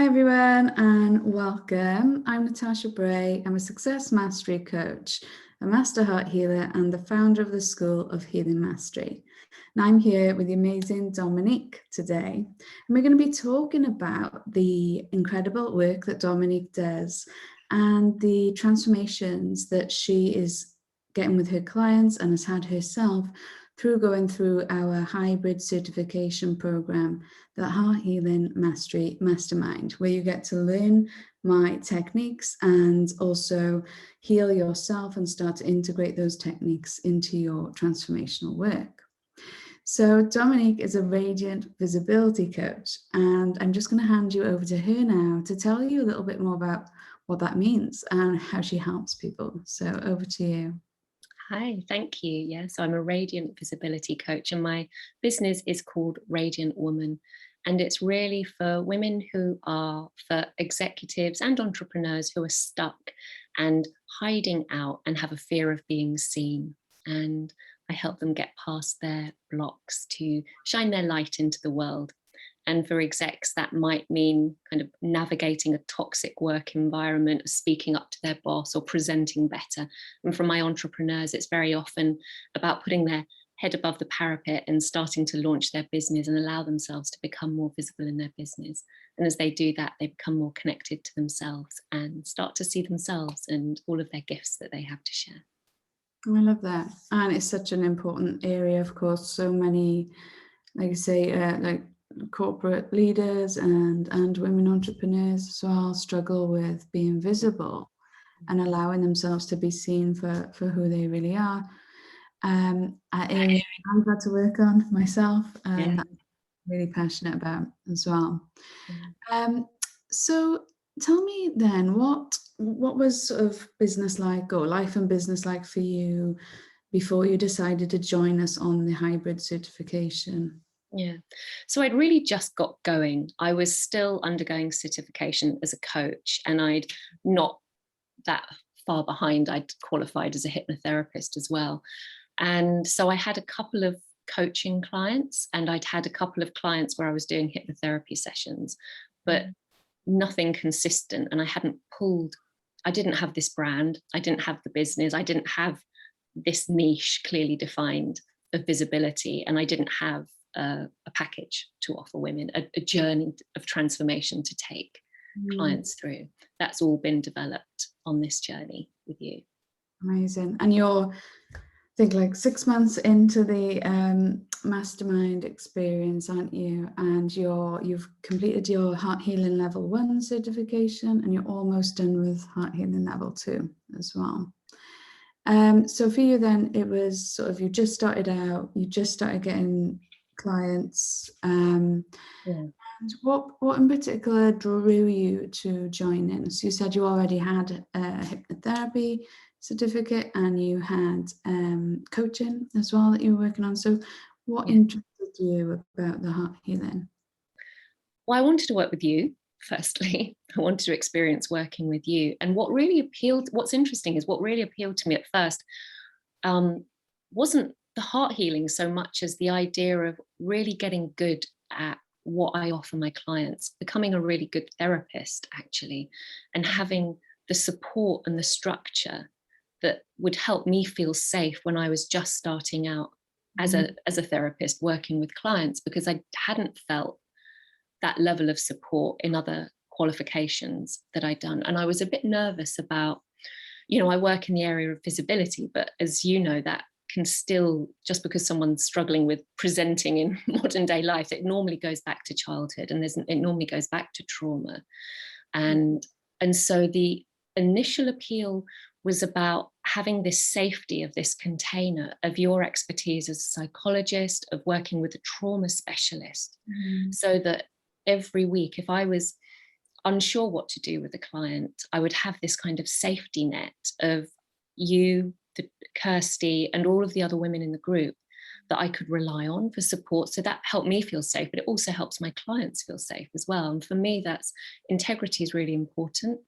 Hi everyone and welcome. I'm Natasha Bray. I'm a success mastery coach, a master heart healer and the founder of the School of Healing Mastery. And I'm here with the amazing Dominique today. And we're going to be talking about the incredible work that Dominique does and the transformations that she is getting with her clients and has had herself through going through our hybrid certification program, the HeartHealing Mastery Mastermind, where you get to learn my techniques and also heal yourself and start to integrate those techniques into your transformational work. So Dominique is a radiant visibility coach, and I'm just going to hand you over to her now to tell you a little bit more about what that means and how she helps people. So over to you. Hi, thank you. Yes, I'm a radiant visibility coach and my business is called Radiant Woman. And it's really for women for executives and entrepreneurs who are stuck and hiding out and have a fear of being seen. And I help them get past their blocks to shine their light into the world. And for execs, that might mean kind of navigating a toxic work environment, speaking up to their boss or presenting better. And for my entrepreneurs, it's very often about putting their head above the parapet and starting to launch their business and allow themselves to become more visible in their business. And as they do that, they become more connected to themselves and start to see themselves and all of their gifts that they have to share. I love that. And it's such an important area, of course. So many, like you say, corporate leaders and women entrepreneurs as well struggle with being visible and allowing themselves to be seen for who they really are. An area I've had to work on myself and that I'm really passionate about as well. So tell me then, what was sort of business like or life and business like for you before you decided to join us on the hybrid certification? Yeah. So I'd really just got going. I was still undergoing certification as a coach and I'd not that far behind. I'd qualified as a hypnotherapist as well. And so I had a couple of coaching clients and I'd had a couple of clients where I was doing hypnotherapy sessions, but nothing consistent. And I didn't have this brand. I didn't have the business. I didn't have this niche clearly defined of visibility. And I didn't have a package to offer women, a journey of transformation to take clients through. That's all been developed on this journey with you. Amazing. And you're, I think, like 6 months into the mastermind experience, aren't you? And you've completed your Heart Healing Level 1 certification and you're almost done with Heart Healing Level 2 as well. So for you then, it was sort of, you just started out, you just started getting clients. And what in particular drew you to join in? So you said you already had a hypnotherapy certificate and you had coaching as well that you were working on. So what interested you about the heart healing? Well, I wanted to work with you, firstly. I wanted to experience working with you. And what's interesting is what really appealed to me at first wasn't the heart healing so much as the idea of really getting good at what I offer my clients, becoming a really good therapist, actually, and having the support and the structure that would help me feel safe when I was just starting out as a therapist working with clients, because I hadn't felt that level of support in other qualifications that I'd done. And I was a bit nervous about, I work in the area of visibility, but as you know, that can still, just because someone's struggling with presenting in modern day life, it normally goes back to childhood and it normally goes back to trauma. And so the initial appeal was about having this safety of this container of your expertise as a psychologist, of working with a trauma specialist, so that every week, if I was unsure what to do with a client, I would have this kind of safety net of you, Kirsty, and all of the other women in the group that I could rely on for support. So that helped me feel safe, but it also helps my clients feel safe as well. And for me, that's integrity is really important.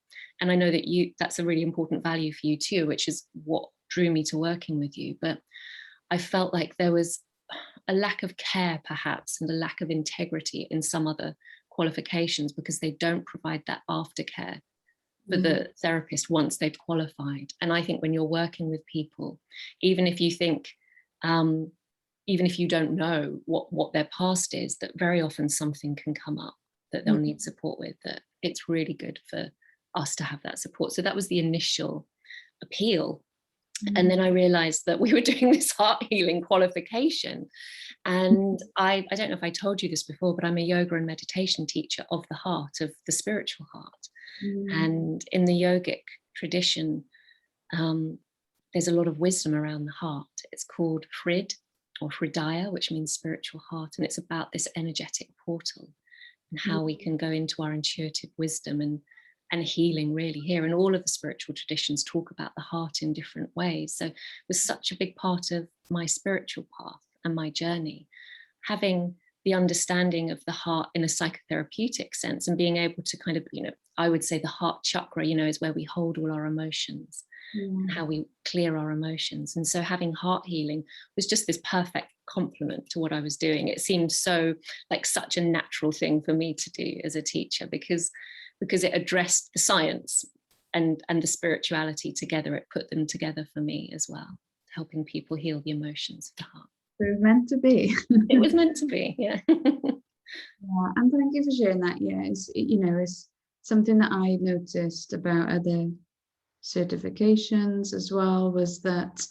And I know that that's a really important value for you too, which is what drew me to working with you. But I felt like there was a lack of care perhaps and a lack of integrity in some other qualifications because they don't provide that aftercare for the therapist once they've qualified. And I think when you're working with people, even if you think, even if you don't know what their past is, that very often something can come up that they'll need support with, that it's really good for us to have that support. So that was the initial appeal. And then I realized that we were doing this heart healing qualification. And I don't know if I told you this before, but I'm a yoga and meditation teacher of the heart, of the spiritual heart. And in the yogic tradition, there's a lot of wisdom around the heart. It's called Hrid or Hridaya, which means spiritual heart. And it's about this energetic portal and how we can go into our intuitive wisdom and healing really here. And all of the spiritual traditions talk about the heart in different ways. So it was such a big part of my spiritual path and my journey, having the understanding of the heart in a psychotherapeutic sense and being able to kind of, I would say the heart chakra, is where we hold all our emotions and how we clear our emotions. And so having heart healing was just this perfect complement to what I was doing. It seemed so like such a natural thing for me to do as a teacher because it addressed the science and the spirituality together. It put them together for me as well, helping people heal the emotions of the heart. It was meant to be. It was meant to be, yeah. Yeah, and thank you for sharing that. Yeah, it's something that I noticed about other certifications as well, was that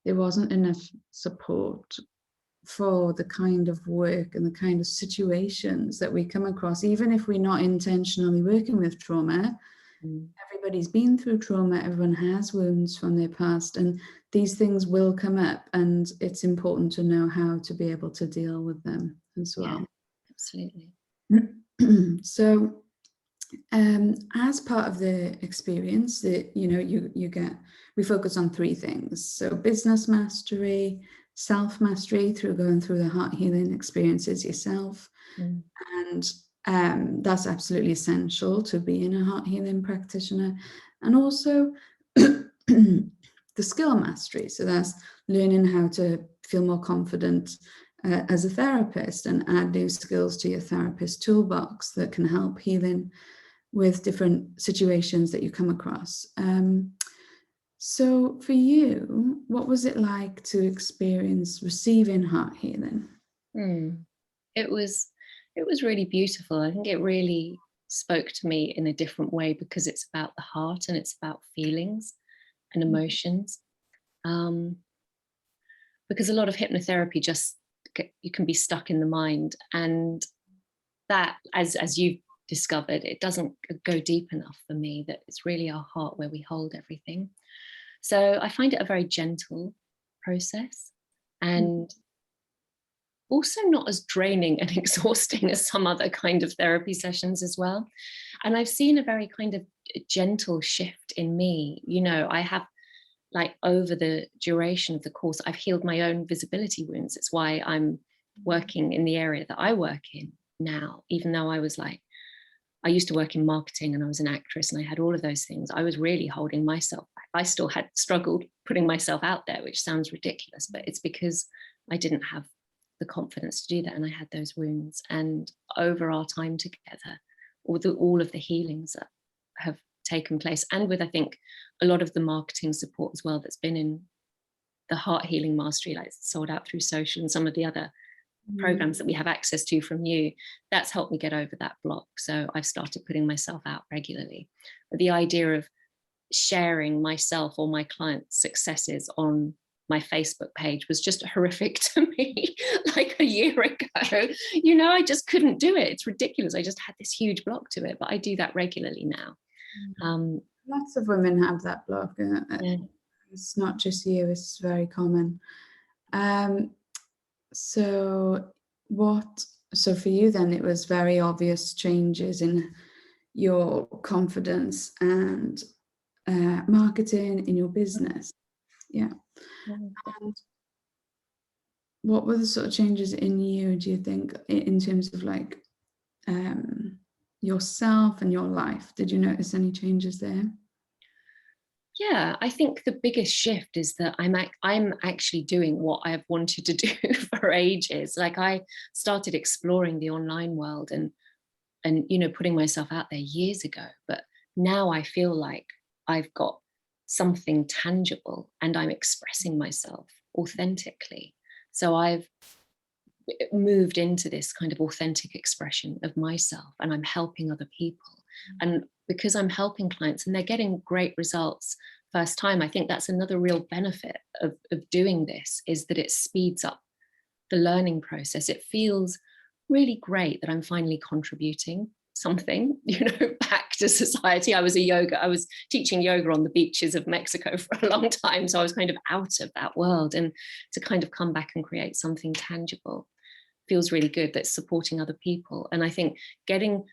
there wasn't enough support for the kind of work and the kind of situations that we come across, even if we're not intentionally working with trauma. Everybody's been through trauma, everyone has wounds from their past, and these things will come up, and it's important to know how to be able to deal with them as well. Yeah, absolutely. So as part of the experience that you get, we focus on three things. So business mastery, self-mastery through going through the heart healing experiences yourself. And that's absolutely essential to being a heart healing practitioner. And also the skill mastery. So that's learning how to feel more confident as a therapist and add new skills to your therapist toolbox that can help healing with different situations that you come across. So for you, what was it like to experience receiving heart healing? It was really beautiful. I think it really spoke to me in a different way because it's about the heart and it's about feelings and emotions. Because a lot of hypnotherapy you can be stuck in the mind, and that, as you've discovered, it doesn't go deep enough for me, that it's really our heart where we hold everything. So I find it a very gentle process, and also not as draining and exhausting as some other kind of therapy sessions as well. And I've seen a very kind of gentle shift in me. I have, like, over the duration of the course, I've healed my own visibility wounds. It's why I'm working in the area that I work in now, even though I used to work in marketing and I was an actress and I had all of those things. I was really holding myself back. I still had struggled putting myself out there, which sounds ridiculous, but it's because I didn't have the confidence to do that. And I had those wounds. And over our time together, all of the healings that have taken place, and with, I think, a lot of the marketing support as well that's been in the Heart Healing Mastery, like sold out through social and some of the other programs that we have access to from you, that's helped me get over that block. So I've started putting myself out regularly. But the idea of sharing myself or my clients' successes on my Facebook page was just horrific to me like a year ago. I just couldn't do it. It's ridiculous. I just had this huge block to it, but I do that regularly now. Lots of women have that block. Yeah. It's not just you, it's very common. So for you then, it was very obvious changes in your confidence and marketing in your business. Yeah. And what were the sort of changes in you, do you think, in terms of like yourself and your life? Did you notice any changes there? Yeah, I think the biggest shift is that I'm actually doing what I have wanted to do for ages. Like, I started exploring the online world, and and, you know, putting myself out there years ago. But now I feel like I've got something tangible and I'm expressing myself authentically. So I've moved into this kind of authentic expression of myself, and I'm helping other people. And because I'm helping clients and they're getting great results first time, I think that's another real benefit of doing this, is that it speeds up the learning process. It feels really great that I'm finally contributing something, you know, back to society. I was teaching yoga on the beaches of Mexico for a long time. So I was kind of out of that world, and to kind of come back and create something tangible feels really good, that's supporting other people. And I think having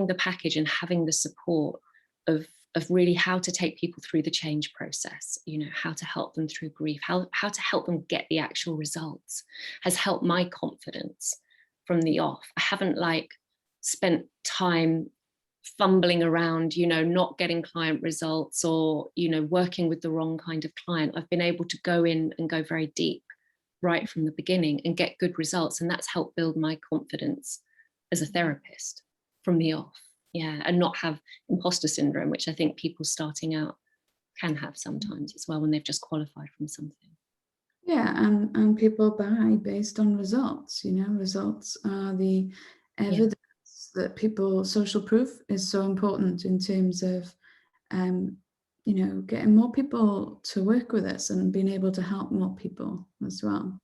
the package and having the support of really how to take people through the change process, you know, how to help them through grief, how to help them get the actual results, has helped my confidence from the off. I haven't spent time fumbling around, you know, not getting client results, or, you know, working with the wrong kind of client. I've been able to go in and go very deep right from the beginning and get good results. And that's helped build my confidence as a therapist from the off. Yeah. And not have imposter syndrome, which I think people starting out can have sometimes as well, when they've just qualified from something. Yeah, and people buy based on results. You know, results are the evidence that social proof is so important in terms of, you know, getting more people to work with us and being able to help more people as well.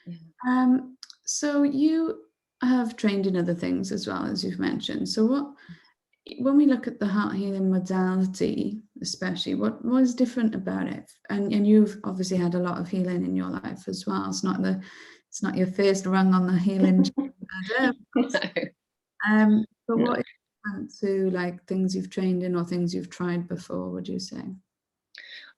Yeah. So you have trained in other things as well, as you've mentioned. So when we look at the heart healing modality, especially, what is different about it? And you've obviously had a lot of healing in your life as well. It's not your first rung on the healing ladder. No. But No. what is different to things you've trained in or things you've tried before, would you say?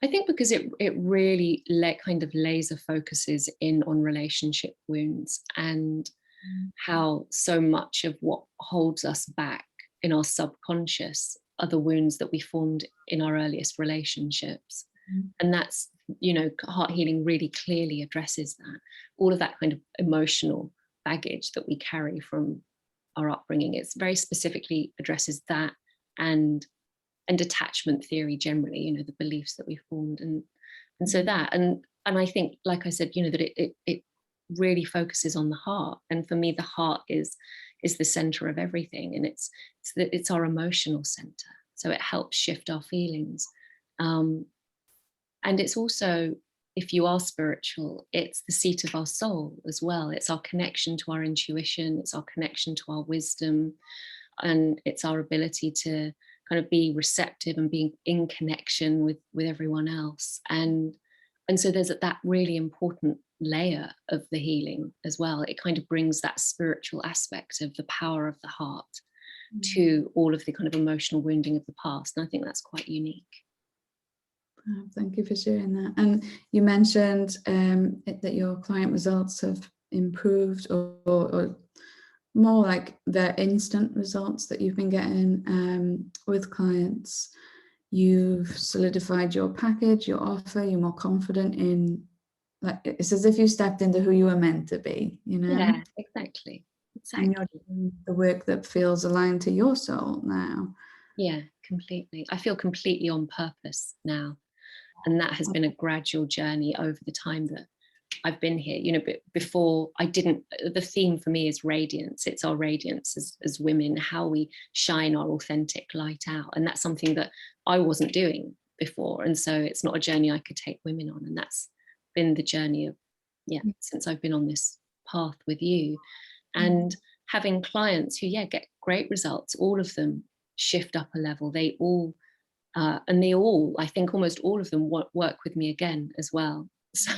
I think because it really kind of laser focuses in on relationship wounds, and how so much of what holds us back in our subconscious are the wounds that we formed in our earliest relationships. And that's, you know, heart healing really clearly addresses that. All of that kind of emotional baggage that we carry from our upbringing, it's very specifically addresses that, and attachment theory generally, you know, the beliefs that we formed, and so that, and I think, like I said, you know, that it really focuses on the heart. And for me, the heart is the center of everything, and it's our emotional center, so it helps shift our feelings. And it's also, if you are spiritual, it's the seat of our soul as well. It's our connection to our intuition, it's our connection to our wisdom, and it's our ability to kind of be receptive and being in connection with everyone else. And so there's that really important layer of the healing as well. It kind of brings that spiritual aspect of the power of the heart to all of the kind of emotional wounding of the past. And I think that's quite unique. Thank you for sharing that. And you mentioned that your client results have improved, or more like the instant results that you've been getting with clients. You've solidified your package, your offer, you're more confident in, it's as if you stepped into who you were meant to be, you know? Yeah, exactly. And you're doing the work that feels aligned to your soul now. Yeah, completely. I feel completely on purpose now. And that has been a gradual journey over the time that I've been here. You know, but before the theme for me is radiance. It's our radiance as women, how we shine our authentic light out. And that's something that I wasn't doing before. And so it's not a journey I could take women on. And that's been the journey of, since I've been on this path with you. And having clients who, get great results, all of them shift up a level. They all, I think almost all of them work with me again as well. So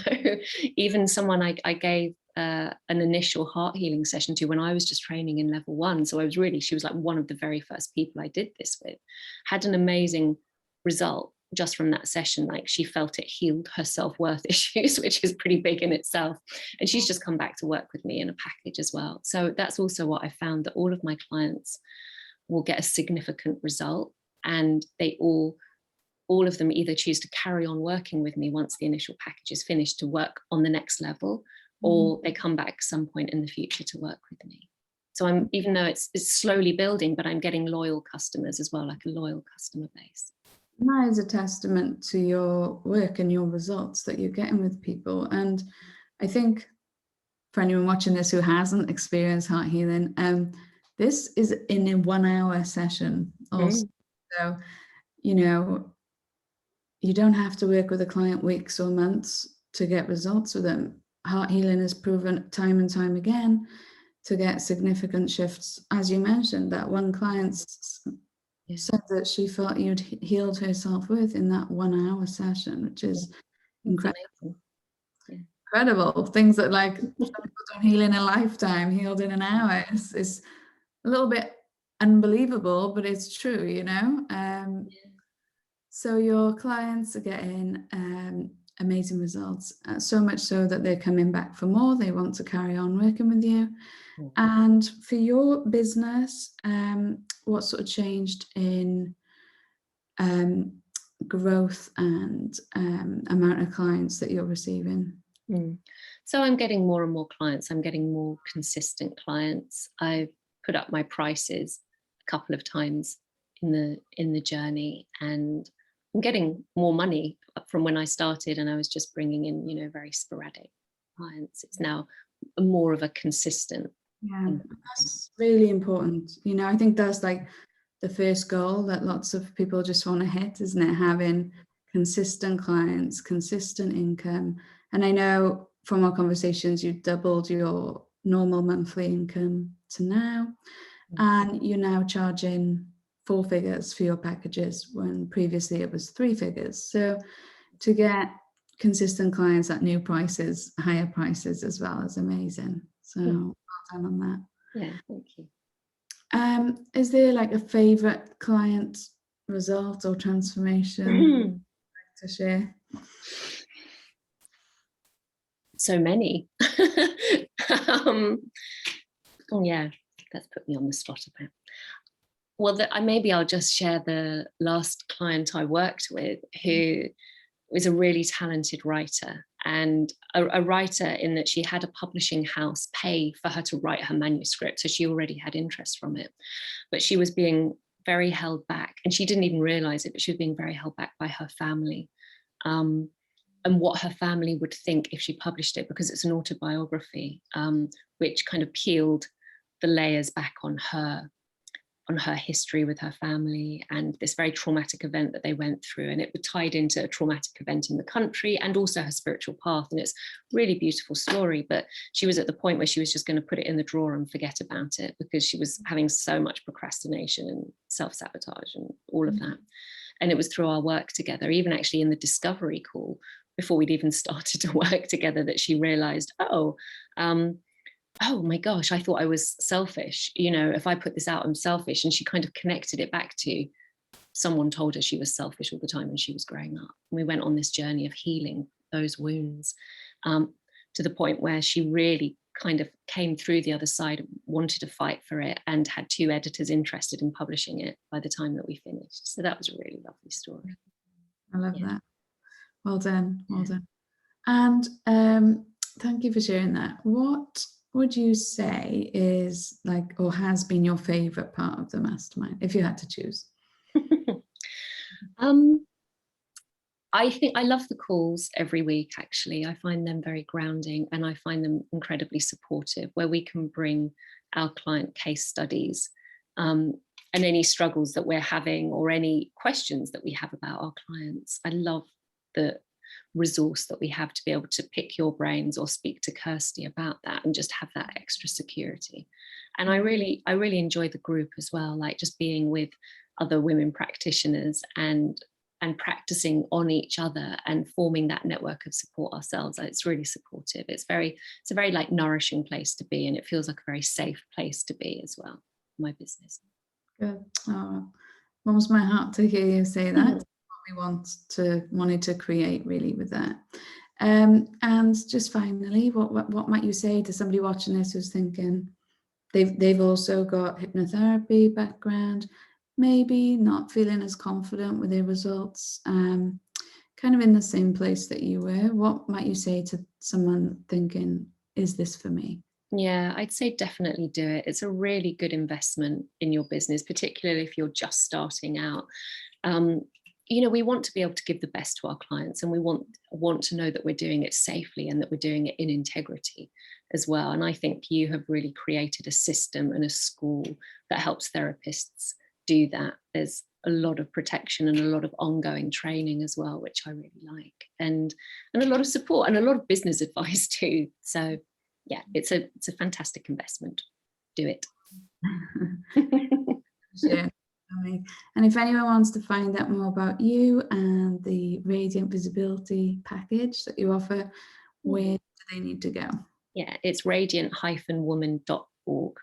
even someone I gave an initial heart healing session to when I was just training in level 1. So she was like one of the very first people I did this with, had an amazing result just from that session. Like, she felt it healed her self-worth issues, which is pretty big in itself. And she's just come back to work with me in a package as well. So that's also what I found, that all of my clients will get a significant result, and they all of them either choose to carry on working with me once the initial package is finished to work on the next level, or they come back some point in the future to work with me. So I'm, even though it's slowly building, but I'm getting loyal customers as well, like a loyal customer base. And that is a testament to your work and your results that you're getting with people. And I think for anyone watching this who hasn't experienced heart healing, this is in a 1 hour session also. So, you know, you don't have to work with a client weeks or months to get results with them. Heart healing has proven time and time again to get significant shifts. As you mentioned, that one client said that she felt you'd healed her self-worth in that 1 hour session, which is incredible. Incredible. Things that like some people don't heal in a lifetime, healed in an hour is a little bit unbelievable, but it's true, you know. So your clients are getting amazing results, so much so that they're coming back for more. They want to carry on working with you. And for your business, what sort of changed in growth and amount of clients that you're receiving? So I'm getting more and more clients. I'm getting more consistent clients. I've put up my prices a couple of times in the journey, and I'm getting more money from when I started, and I was just bringing in, you know, very sporadic clients. It's now more of a consistent. Yeah, that's really important. You know, I think that's like the first goal that lots of people just want to hit, isn't it? Having consistent clients, consistent income. And I know from our conversations, you doubled your normal monthly income to now, and you're now charging 4 figures for your packages when previously it was 3 figures. So to get consistent clients at new prices, higher prices as well, is amazing. So well done on that. Yeah, thank you. Is there like a favorite client result or transformation to share? So many. Oh yeah, that's put me on the spot a bit. Well, maybe I'll just share the last client I worked with, who was a really talented writer, and a writer in that she had a publishing house pay for her to write her manuscript. So she already had interest from it, but she was being very held back, and she didn't even realize it, but she was being very held back by her family. And what her family would think if she published it, because it's an autobiography, which kind of peeled the layers back on her history with her family and this very traumatic event that they went through. And it was tied into a traumatic event in the country and also her spiritual path. And it's a really beautiful story, but she was at the point where she was just going to put it in the drawer and forget about it, because she was having so much procrastination and self-sabotage and all of that. And it was through our work together, even actually in the discovery call, before we'd even started to work together, that she realized, oh my gosh, I thought I was selfish. You know, if I put this out, I'm selfish. And she kind of connected it back to someone told her she was selfish all the time when she was growing up. And we went on this journey of healing those wounds, to the point where she really kind of came through the other side, wanted to fight for it, and had 2 editors interested in publishing it by the time that we finished. So that was a really lovely story. I love that. Well done. Well done. And thank you for sharing that. What would you say is like, or has been, your favorite part of the mastermind, if you had to choose? I think I love the calls every week, actually. I find them very grounding, and I find them incredibly supportive, where we can bring our client case studies and any struggles that we're having or any questions that we have about our clients. I love the resource that we have to be able to pick your brains or speak to Kirsty about that and just have that extra security. And I really enjoy the group as well, like just being with other women practitioners and practicing on each other and forming that network of support ourselves. It's really supportive. It's a very like nourishing place to be, and it feels like a very safe place to be as well, my business. Good. Oh, warms my heart to hear you say that. We wanted to create really with that. And just finally, what might you say to somebody watching this who's thinking they've also got hypnotherapy background, maybe not feeling as confident with their results, kind of in the same place that you were? What might you say to someone thinking, is this for me? Yeah, I'd say definitely do it. It's a really good investment in your business, particularly if you're just starting out. Um, we want to be able to give the best to our clients, and we want to know that we're doing it safely and that we're doing it in integrity as well. And I think you have really created a system and a school that helps therapists do that. There's a lot of protection and a lot of ongoing training as well, which I really like, and a lot of support and a lot of business advice too. So yeah, it's a fantastic investment. Do it. Sure. And if anyone wants to find out more about you and the Radiant Visibility package that you offer, where do they need to go? Yeah, it's radiant-woman.org.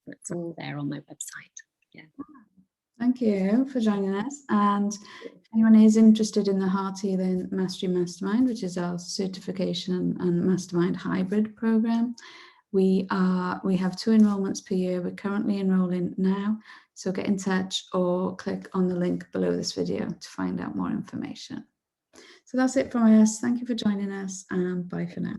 It's all there on my website. Yeah. Thank you for joining us. And if anyone is interested in the HeartHealing Mastery Mastermind, which is our certification and mastermind hybrid program, we have 2 enrollments per year. We're currently enrolling now, so get in touch or click on the link below this video to find out more information. So that's it from us. Thank you for joining us, and bye for now.